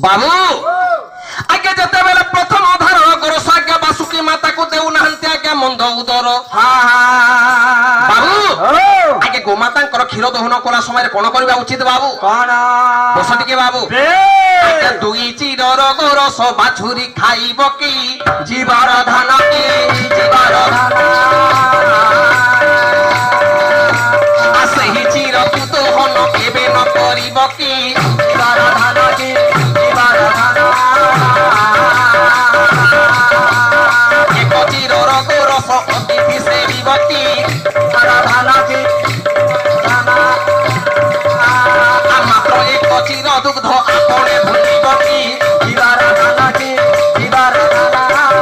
बाबू आगे जते बेले प्रथम धारण गोरस आगे बासुकी माता को देउ नाहंती आगे मंद उदर बाबू आगे गोमाता क्षीर दहन कला समय कोन करबा उचित बाबू कौन बस टिके बाबू आगे दुई चिरर गोरस बाछुरी खाइब की जीवार धान की जीवार धान आसे ही चिर तू दहन केबे न करिब की जीवार धान की जीवार धान एक चिरर गोरस अतिथि सेविब की जीवार धान की मात्र एक चिर दुग्ध आपणे भूलिब की जीवार धान की जीवार धान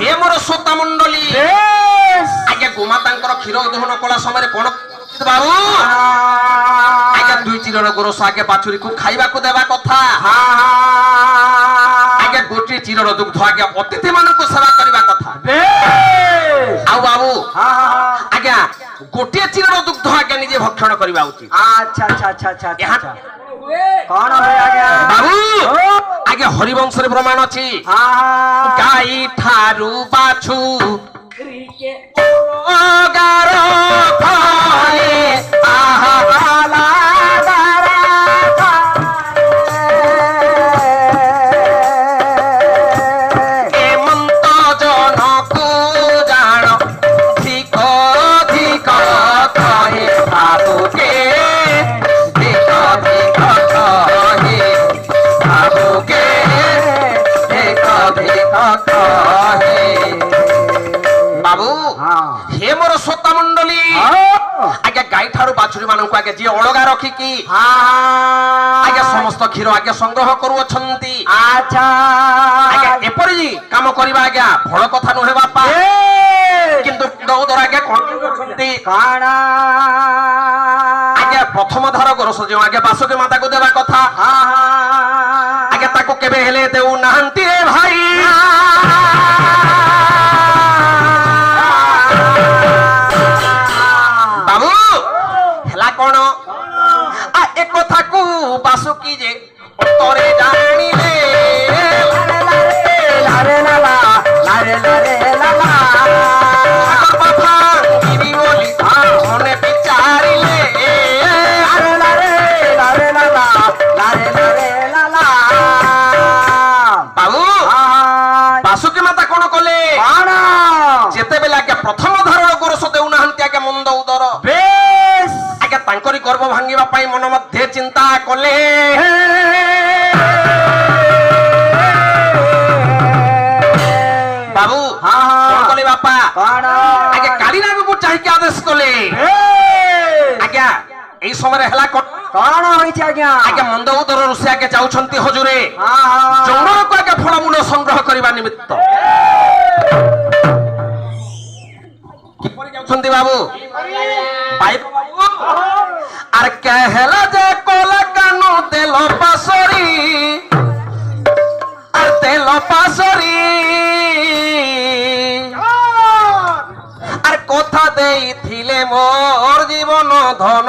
हे मोर श्रोता मंडली आगे गोमाता क्षीर दहन कला समय कोन बाबू आगे दुई चिरर गोरस आगे बाछुरी को खाइबा को देवा कथा आगे गोटे चिरर दुग्ध आगे अतिथि मानक सेवा करबा कथा आउ बाबू आज्ञा गोटे चिरर दुग्ध आगे निजे भक्षण करबा उचित अच्छा अच्छा अच्छा अच्छा यहाँ कौन है आज्ञा बाबू आगे हरिवंश रे प्रमाण अछि गाई ठारू बाछु गार खाए आहा ला बाबू हे मोर श्रोता मंडली आगे गाई ठारू बाछुरी मानक आगे जी अलगा रखिकी आगे समस्त क्षीर आगे संग्रह करुअछंती अच्छा आगे एपरि काम करबा आगे भड़ कथा नुहे बापा किंतु दौदर आगे कोन करछंती काना आगे प्रथम धार गोरस जे आगे बासुकी माता को देबा कथा आगे ताको केबे हेले देउ नाहंती रे भाई बाबू हेला कोन आ एक कथा को बासुकी जे तोरे जानिले लारे लाला लारे लारे लाला ठाकुर बाबा गिरी बोली ओने विचारिले लारे लारे लारे लाला लारे लारे लाला बाबू बासुकी माता कोन कले कौन जेते बेला आगे प्रथम धारण गोरस देउ नाहंती आगे मंद उदर बेस आगे तांकरी गर्भ भांगिबा पई मन मध्ये चिंता कले बाबू कोन कले बापा कौन आगे कालीनाग को चाहि के आदेश कले आगे एई समय हेला कौन होई छै आज्ञा आगे मंद उदर ऋषि आगे जाउछंती हजुरे हां जंगल को आगे फलमूल संग्रह करबा निमित्त किपरि जाउछंती बाबू बाइक बाबू आर कहला जे कोला कानो तेल पासरी आर तेल पासरी आर কথা দেইছিলে মোর জীবন ধন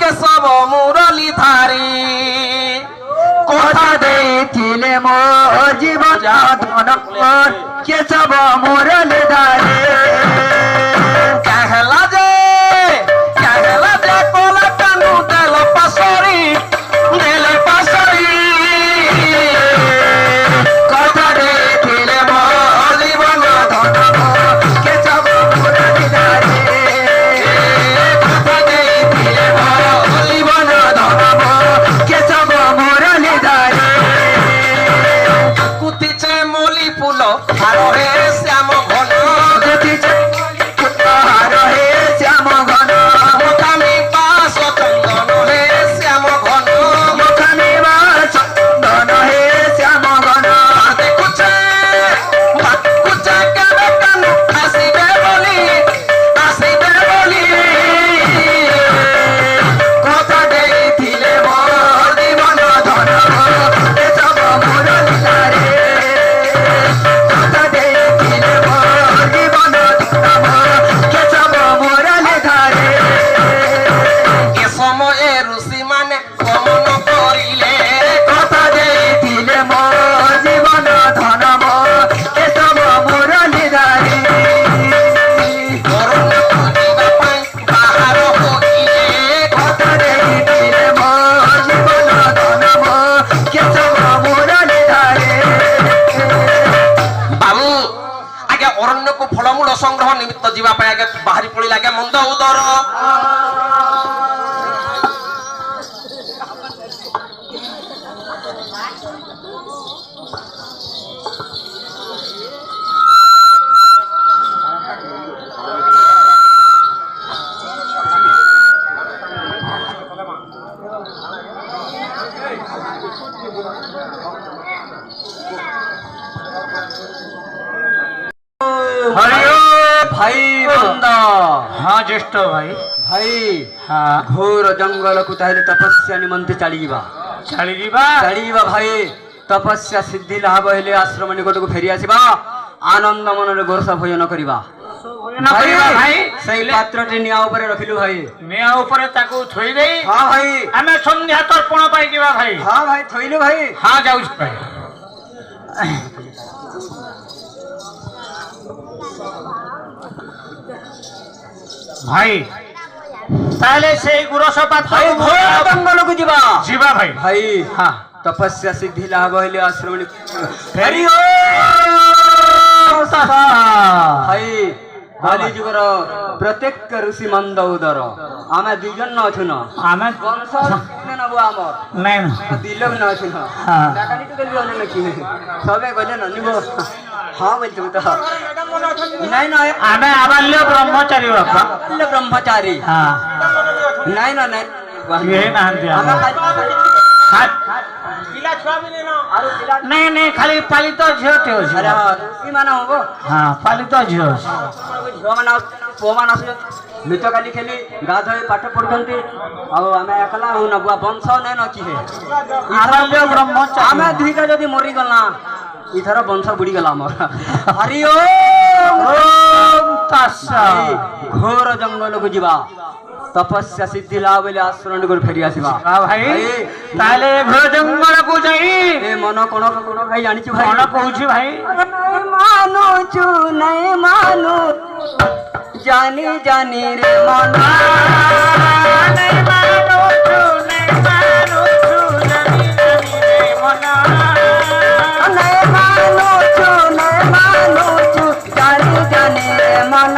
কেশব মুরলী ধারী কথা দেইছিলে মোর জীবন ধন কেশব মুরলী ধারী कहला जे कोला कानू देल पासरी কথা দেইছিলে মোর জীবন ধন কেশব মুরলী ধারী কথা দেইছিলে মোর জীবন ধন কেশব মুরলী ধারী কুতিছে মলি ফুল আর হে শ্যাম ঘন যদি ভাই বন্ধ হ্যাঁ জ্যেষ্ঠ ভাই ভাই হ্যাঁ ঘোর জঙ্গলକୁ তাহলে তপস্ୟା নিমন্ତେ ଚାଲିଯିବା ଚାଲିଯିବା ଚାଲିଯିବା ଭାଇ ତପସ୍ୟା ସିଦ୍ଧି ଲାଭ ହେଲେ ଆଶ୍ରମ ନିକଟକୁ ଫେରି ଆସିବା ଆନନ୍ଦ ମନରେ ଗୋରସ ଭୋଜନ କରିବା ଭୋଜନ କରିବା ଭାଇ ସେଇ ପାତ୍ରଟି ନିଆଁ ଉପରେ ରଖିଲୁ ଭାଇ ନିଆଁ ଉପରେ ତାକୁ ଥୋଇ ଦେଇ ହଁ ଭାଇ ଆମେ ସନ୍ଧ୍ୟା ତର୍ପଣ ପାଇଁ ଯିବା ଭାଇ ହଁ ଭାଇ ଥୋଇଲୁ ଭାଇ ହଁ ଯାଉଛି ଭାଇ ଭାଇ ତାହେଲେ ସେଇ ଗୁରସ ପାତ୍ର ଭାଇ ଘୋର ଜଙ୍ଗଲକୁ ଯିବା ଯିବା ଭାଇ ଭାଇ ହଁ ତପସ୍ୟା ସିଦ୍ଧି ଲାଭ ହେଲେ ଆଶ୍ରମ ଫେରି ଭାଇ କଳି ଯୁଗର ପ୍ରତ୍ୟେକ ଋଷି ମନ୍ଦ ଉଦର ଆମେ ଦୁଇ ଜଣ ଅଛୁ ନ ଆମେ ବଂଶ ନବୁ ଆମର ନାଇଁ ଦିଲ ବି ନ ଅଛୁ ନ ହଁ মেকানিক গেলি অন্য কি সবে গলে না নিব হ্যাঁ বলছো তো নাই নাই ଆମେ ଆବାଲ୍ୟ ବ୍ରହ୍ମଚାରୀ ବାପା ব্রহ্মচারী ହଁ নাই না নাই ଇଏ ନାହାନ୍ତି ଆମେ ନାଇଁ ନାଇଁ ଖାଲି ପାଳିତ ଝିଅଟେ ଅଛି ଆରେ ଋଷି ମାନେ ହବ ହଁ ପାଳିତ ଝିଅ ଅଛି ଝିଅ ମାନେ ପୁଅ ମାନେ ଆସୁଛନ୍ତି ଲୁଚ କାଲି ଖେଳି ଗାଧୋଇ ପାଠ ପଢୁଛନ୍ତି ଆଉ ଆମେ ଏକଲା ହଉ ନା ବୁଆ ବଂଶ ନାଇଁ ନ କି ଆବାଲ୍ୟ ବ୍ରହ୍ମଚାରୀ ଆମେ ଦୁଇଟା ଯଦି ମରିଗଲା ଇଥର ବଂଶ ବୁଡ଼ିଗଲା ଆମର ହରି ଓମ୍ ଘୋର ଜଙ୍ଗଲକୁ ଯିବା ତପସ୍ୟା ସିଦ୍ଧି ଲାଭ ବୋଲି ଆଶ୍ରମ ନିକଟକୁ ଫେରି ଆସିବା ଭାଇ ତାହେଲେ ଘୋର ଜଙ୍ଗଲକୁ ଯାଇ ଏ ମନ କଣ କଣ ଭାଇ ଜାଣିଛୁ ଭାଇ କଣ କହୁଛି ଭାଇ ନାଇଁ ମାନୁଛୁ ନାଇଁ ମାନୁ ଜାନି ଜାନି ରେ ମନ ନାଇଁ ମାନୁଛୁ ନାଇଁ ମାନୁଛୁ ଜାନି ଜାନି ରେ ମନ ନାଇଁ ମାନୁଛୁ ନାଇଁ ମାନୁଛୁ ଜାନି ଜାନି ରେ ମନ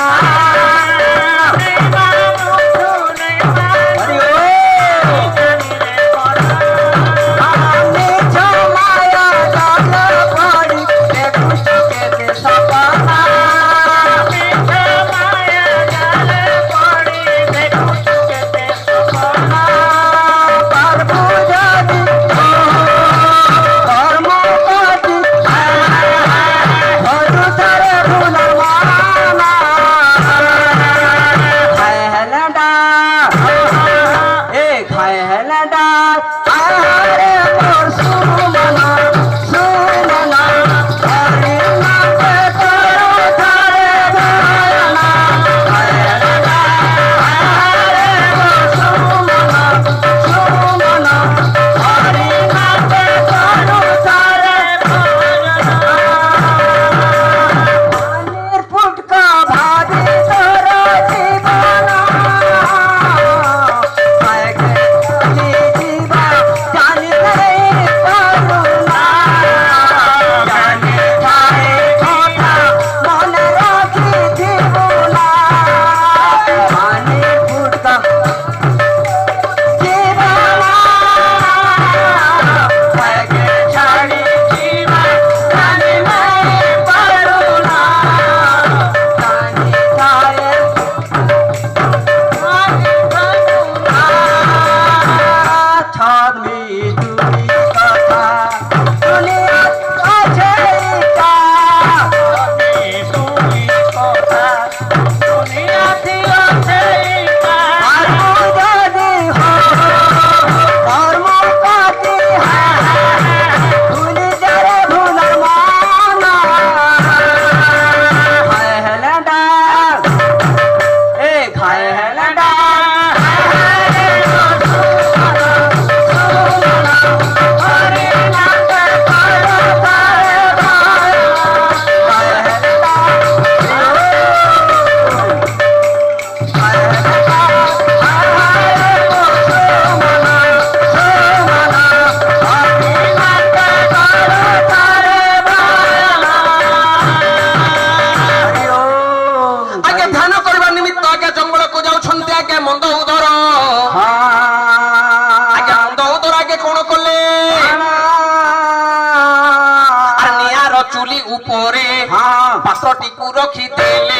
ପାତ୍ରଟିକୁ ରଖିଦେଲେ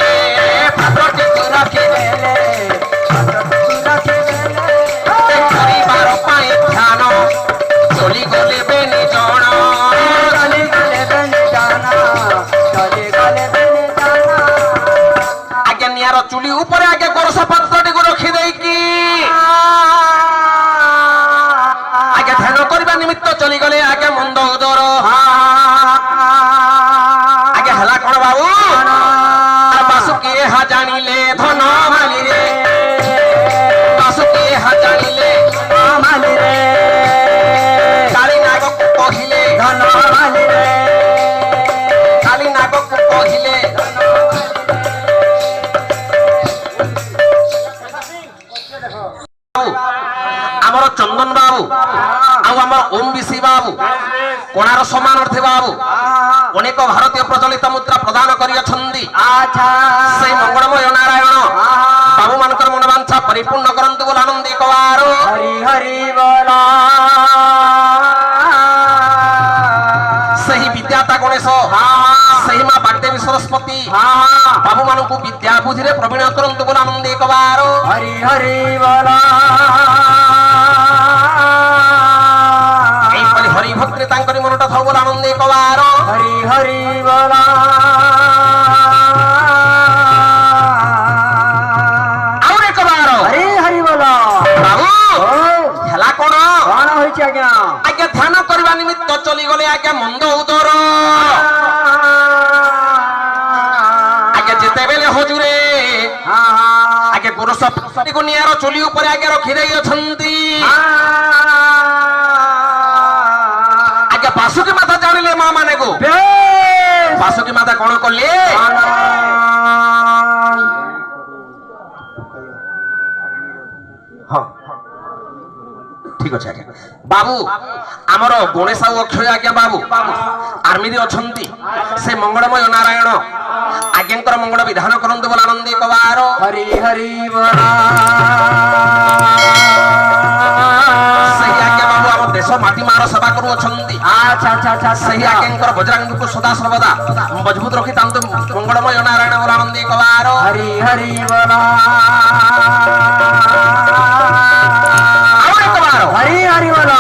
ପାତ୍ରଟିକୁ ରଖିଦେଲେ ପରିବାର ପାଇଁ ଧ୍ୟାନ ଚଲିଗଲେ ବେନି ଜଣ ନିମିତ୍ତ ଚଲିଗଲେ ଆଜ୍ଞା ମନ୍ଦ ଉଦର ଆଜ୍ଞା ହେଲା କଣ ବାବୁ ବାସୁକି ଏହା ଜାଣିଲେ ଧନ ମାଲିରେ ବାସୁକି ଏହା ଜାଣିଲେ ମାଲିରେ କାଳି ନାଗକୁ କହିଲେ ଧନ ମାଲିରେ କାଳି ନାଗକୁ କହିଲେ ଆମର ଚନ୍ଦନ ବାବୁ ଆଉ ଆମର ଓମ୍ ବିଶି ବାବୁ କୋଣାର ସମାନ ଅର୍ଥେ ବାବୁ ଅନେକ ଭାରତୀୟ ପ୍ରଚଳିତ ମୁଦ୍ରା ପ୍ରଦାନ କରିଅଛନ୍ତି ଆଚ୍ଛା ସେଇ ମଙ୍ଗଳମୟ ନାରାୟଣ ବାବୁ ମାନଙ୍କର ମନବାଞ୍ଛା ପରିପୂର୍ଣ୍ଣ କରନ୍ତୁ ବୋଲି ଆନନ୍ଦୀ କବାର ହରି ହରି ବୋଲ ସେହି ବିଦ୍ୟାତା ଗଣେଶ ସେହି ମା ବାଗଦେବୀ ସରସ୍ୱତୀ ବାବୁ ମାନଙ୍କୁ ବିଦ୍ୟା ବୁଦ୍ଧିରେ ପ୍ରବୀଣ କରନ୍ତୁ ବୋଲି ଆନନ୍ଦୀ କବାର ହରି ହରି ବୋଲ ଏଇପରି ହରି ଭକ୍ତିରେ ତାଙ୍କରି ମନଟା ଥାଉ ବୋଲି ଆନନ୍ଦୀ କବାର ହରି ହରି ବୋଲ ଆଉ ଏକ ବାର ହରି ହରି ବୋଲ ବାବୁ ଓ ହେଲା କଣ କଣ ହୋଇଛି ଆଜ୍ଞା ଆଜ୍ଞା ଧ୍ୟାନ କରିବା ନିମିତ୍ତ ଚଲିଗଲେ ଆଜ୍ଞା ମନ୍ଦ ଉଦର ଆଜ୍ଞା ଯେତେବେଳେ ହଜୁରେ ଆଜ୍ଞା ଗୋରସ କୁ ନିଆର ଚୁଲି ଉପରେ ଆଜ୍ଞା ରଖିଦେଇ ଅଛନ୍ତି ଆଜ୍ଞା ବାସୁକି ମାତା ଜାଣିଲେ ମା ମାନେ ଗୋ ବାସୁକି ମାତା କଣ କଲେ ହଁ ঠিক আছে আজ্ঞা বাবু আমার গণেশ আর অক্ষয় আজ্ঞা বাবু আর্মিরে অছন্তি সে মঙ্গলময় নারায়ণ আজ্ঞাঙ্কর মঙ্গল বিধান করন্তু বলে আনন্দী কবার হরি হরি বল সেই আজ্ঞা বাবু আমার দেশ মাটি মার সেবা করু অছন্তি আচ্ছা আচ্ছা আচ্ছা সেই আজ্ঞাঙ্কর বজরাঙ্গীকে সদা সর্বদা মজবুত রখি তান্তু মঙ্গলময় নারায়ণ বলে আনন্দী কবার হরি হরি বল হরি হরি বল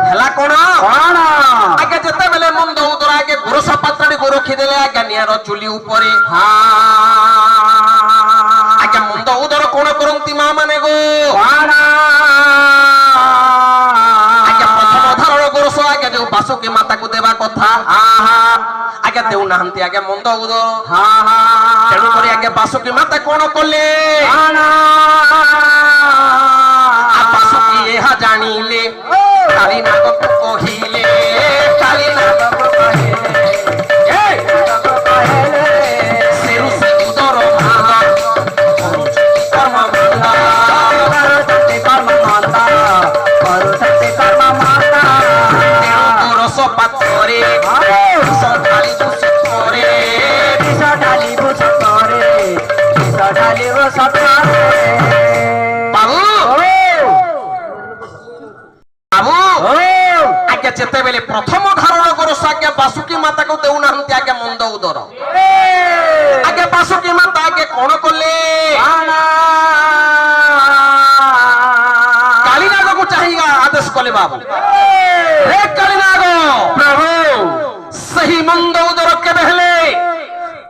হেলা কোন কଣ আগে যেতেবেলে মন্দ উদর আগে গোরস পাত্রটি রখিদেলে আজ্ঞা নিয়ার চুলি উপরে আজ্ঞা মন্দ উদর কোন করନ୍ତି মা মানে গো কଣ আজ্ঞা প্রথম ধারণ গোরস আগে যে বাসুকি মাতাକୁ দেবা কথা আজ্ঞা দেউ নাহান্তি আজ্ঞা মন্দ উদর তেণু করে আজ্ঞা বাসুকি মাতা কোন কলে কଣ বাসুকি এহা জানিলে কালী নাগକୁ কহিলে কালী নাগକୁ কহিলে সেরু সে উদর ভাঙ কর্ম রস পাত্রে সকালি দুষে করে বাবু বাবু আজ্ঞা যেতেবেলে প্রথম ধারণ গোরস আজ্ঞা বাসুকি মাতাକୁ দেউনাহান্তি আজ্ঞা মন্দ উদর আজ্ঞা বাসুকি মাতা আজ্ঞা কোন কলে কালীনাগକୁ চাহিগা আদেশ কলে বাবু হে কালীনাগ প্রভু সেই মন্দ উদর কেবে হেলে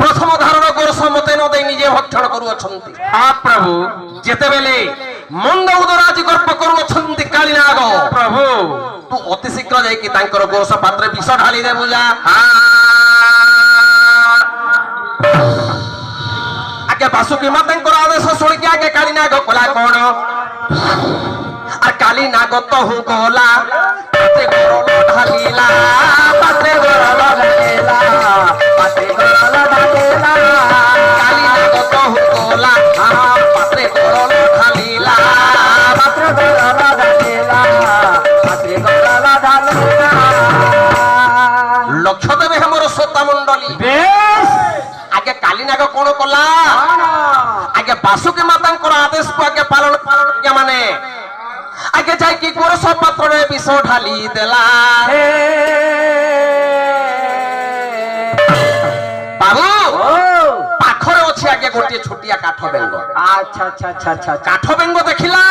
প্রথম ধারণ গোরস মতে ন দেই নিজে ভক্ষণ করু অছন্তি প্রভু যেতেবেলে মন্দ উদর আজি গর্ব করু অছন্তি কালীনাগ প্রভু তু অতি শীঘ্র যাইকি তাঙ্কর গোরস পাত্রে বিষ ঢালি দেবু যা আগে বাসুকি মাতাঙ্কর আদেশ শুনিকি আগে কালীনাগ কলা কোন আর কালীনাগ তো হু গলা পাত্রে গরল ঢালিলা পাত্রে গরল ঢালিলা পাত্রে গরল ঢালিলা কালীনাগ তো হু গলা পাত্রে গরল ঢালিলা পাত্রে গরল ঢালিলা পাত্রে গরল ঢালিলা লক্ষ্য দেবে মোর শ্রোতা মণ্ডলী বেশ আগে কালীনাগ কোন কলা আগে বাসুকি মাতাঙ্কর আদেশ আগে পালন আজ্ঞা মানে আগে যাই কি গোরস পাত্রে বিষ ঢালি দেলা বাবু পাখরে অছি আগে গোটিয়ে ছোটিয়া কাঠ বেঙ্গ আচ্ছা আচ্ছা আচ্ছা আচ্ছা কাঠ বেঙ্গ দেখিলা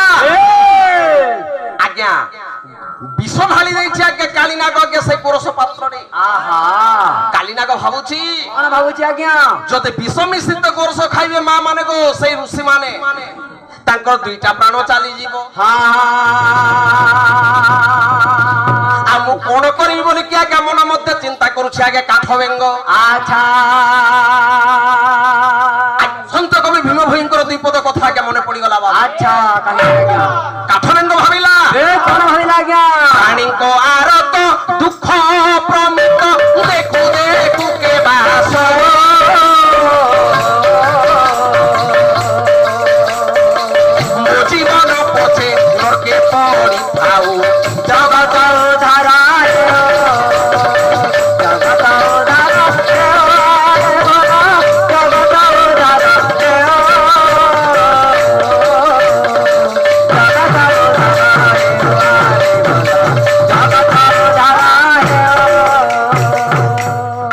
আজ্ঞা বিষ ঢালি দেইছি আগে কালীনাগ আগে সেই গোরস পাত্রে আহা কালীনাগ ভাবুছি কଣ ভাବୁଛି আজ্ঞା যদি বিষ মিশ্রিত গোরস খাইবে মা মানে গো সেই ঋষি মানে তাঙ্কর দুইটা প্রাণ চালি যাব হা আগে কাঠ ব্যঙ্গ আচ্ছা সন্ত কবি ভীম ভয়ঙ্কর দ্বিপদ কথা আগে মনে পড়িগলা বাবা আচ্ছা কালি আজ্ঞା কাঠ ব্যঙ্গ ভাবিলা কোন ভাবিলা আজ্ঞା প্রাণীଙ୍କ আরত দুঃখ প্রমিত দেখু দেখু কে বাস ମୋ ଜୀବନ ପଛେ ନର୍କେ ପଡ଼ିଥାଉ জগত ধারায় জগত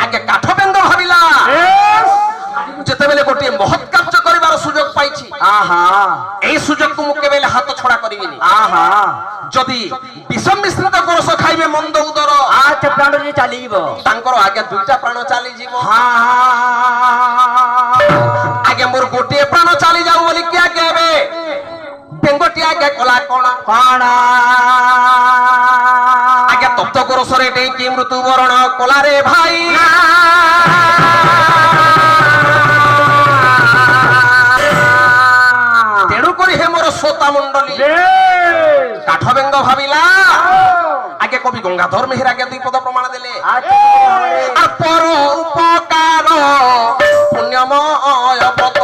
ଆଗେ କାଠ ବ୍ୟଙ୍ଗ ଭାବିଲା ଯେତେବେଳେ ଗୋଟିଏ ମହତ୍ କାର୍ଯ୍ୟ କରିବାର ସୁଯୋଗ ପାଇଛି আহা এই সুযোগକୁ ମୁଁ କେବେ ହେଲେ ହାତ ଛଡା କରିବିନି আহা ଯଦି ବିଷମ ମିଶ୍ରିତ ଗୋରସ ଖାଇବେ ମନ୍ଦ ଉଦର আচ্ছা প্রাণরে চালিব ତାଙ୍କର ଆଜ୍ଞା ଦୁଇଟା ପ୍ରାଣ ଚାଲିଯିବ হ্যাঁ ଆଜ୍ଞା ମୋର ଗୋଟିଏ ପ୍ରାଣ ଚାଲି ଯାଉ ବୋଲି କି ଆଜ୍ଞା ଏବେ ବେଙ୍ଗଟି ଆଜ୍ଞା କଲା କଣ কোন ଆଜ୍ଞା ତପ୍ତ ଗୋରସରେ ଡେଇଁକି ମୃତ୍ୟୁବରଣ କଲାରେ ଭାଇ ତେଣୁ କରି ହେ ମୋର ଶ୍ରୋତା ମଣ୍ଡଳୀ କାଠ ବ୍ୟଙ୍ଗ ଭାବିଲା ଆଜ୍ଞା କବି ଗଙ୍ଗାଧର ମେହେର ଆଜ୍ଞା ଦୁଇ ପଦ ପ୍ରମାଣ ଦେଲେ আর পর উপকার পুণ্যময় ব্রত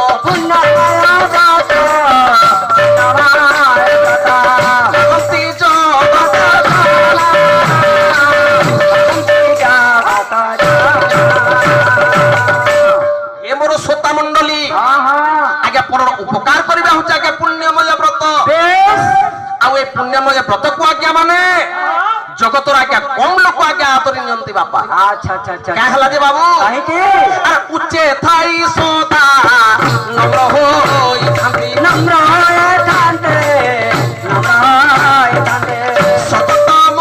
ভক্তি জগৎ এ মোর শ্রোতা মন্ডলী আগে পর উপকার করিবা হচ্ছে আগে পুণ্যময় ব্রত ଆଉ ଏ ପୁଣ୍ୟମୟ ବ୍ରତକୁ ଆଜ୍ଞା ମାନେ ଜଗତର ଆଜ୍ଞା କମ ଲୋକ ଆଜ୍ଞା ଆଦରି ନିଅନ୍ତି ବାପା আচ্ছা আচ্ছা আচ্ছা କାଁ ହେଲା ଯେ ବାବୁ কাহিকি ଆରେ ଉଚ୍ଚେ ଥାଇ ସଦା ନମ୍ର ହୋଇଥାନ୍ତି নম্র কান্তে নম্র কান্তে ସତତମ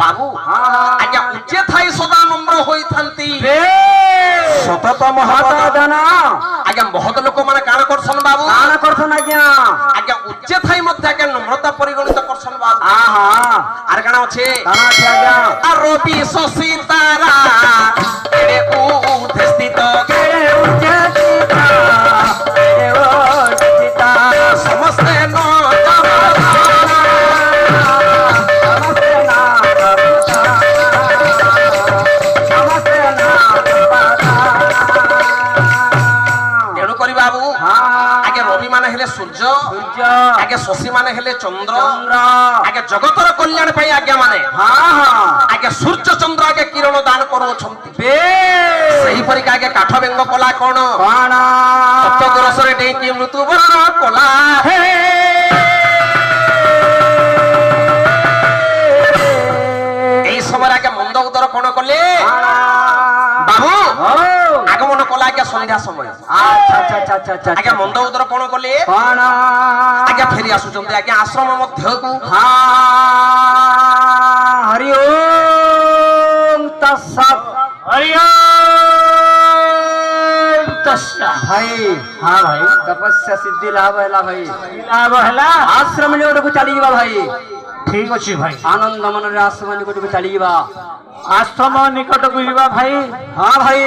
ବାବୁ ଆଜ୍ଞା ଉଚ୍ଚେ ଥାଇ ସଦା ନମ୍ର ହୋଇଥାନ୍ତି ସତତ ମହତ দানা ଆଜ୍ଞା ମହତ ଲୋକମାନେ କାଣ କରସନ୍ ବାବୁ দান করছন আজ্ঞা ଆଜ୍ଞା ଉଚ୍ଚେ ଥାଇ ମଧ୍ୟ ଆଜ୍ଞା নম্রতা ପରିଗଣିତ କରସନ୍ ବାବୁ আহা আর কাণ আছে দানা আছে আজ্ঞা আর রবি শশী তারা এড়ে উর্ধে স্থিত কেড়ে উঠে সীতা কেড়ে উঠে সীতা সমস্তে ন নমস্তে না নমস্তে না তেণু করি বাবু হ্যাঁ আগে রবি মানে হেলে সূর্য সূর্য আগে শশী মানে হেলে চন্দ্র চন্দ্র আগে জগতর কল্যাণ পাই আজ্ঞা মানে হ্যাঁ হ্যাঁ আগে সূর্য চন্দ্র আগে কিরণ দান করুছন্তি বেশ সেইপরি আগে কাঠ ব্যঙ্গ কলা কোন কোন তপ্ত গোরসরে ডেইকি মৃত্যুবরণ কলা হে এই সময় আগে মন্দ উদর কোন কলে বাবু আগমন কলা আগে সন্ধ্যা সময় আচ্ছা আচ্ছা আচ্ছা আচ্ছা আচ্ছা আগে মন্দ উদর কোন কলে কোন আগে ফেরি আসুচন্তি আগে আশ্রম মধ্যকু হরি ওম তৎসৎ হরি ওম তৎসৎ ভাই হ্যাঁ ভাই তপস্যা সিদ্ধি লাভ ହେଲା ভাই লাভ ହେଲା আশ্রম নিকটକୁ ଚାଲିଯିବା ভাই ঠিক ଅଛି ଭାଇ ଆନନ୍ଦ ମନରେ ଆଶ୍ରମ ନିକଟକୁ ଚାଲିଯିବା ଆଶ୍ରମ ନିକଟକୁ ଯିବା ଭାଇ ହଁ ଭାଇ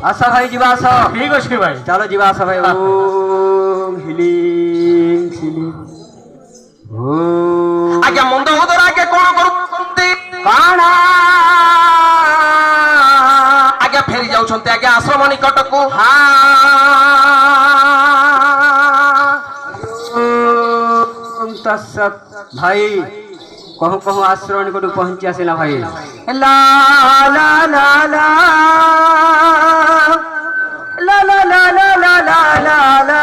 ଆସ ଭାଇ ଯିବା ଆସ ଠିକ ଅଛି ଭାଇ ଚାଲ ଯିବା ଆସ ଭାଇ ଓମ୍ ହିଲିଂ ହିଲିଂ ଓମ୍ আগে মন্দ উদর আগে কোন করুছন্তি কাণ আগে ফেরি যাউছন্তি আগে আশ্রম নিকটকু ওম তৎসৎ ভাই কহু কহু আশ্রম নিকটକୁ পৌঁছি ଆସିଲା ভাই লা লা লা লা লা লা লা লা লা লা লা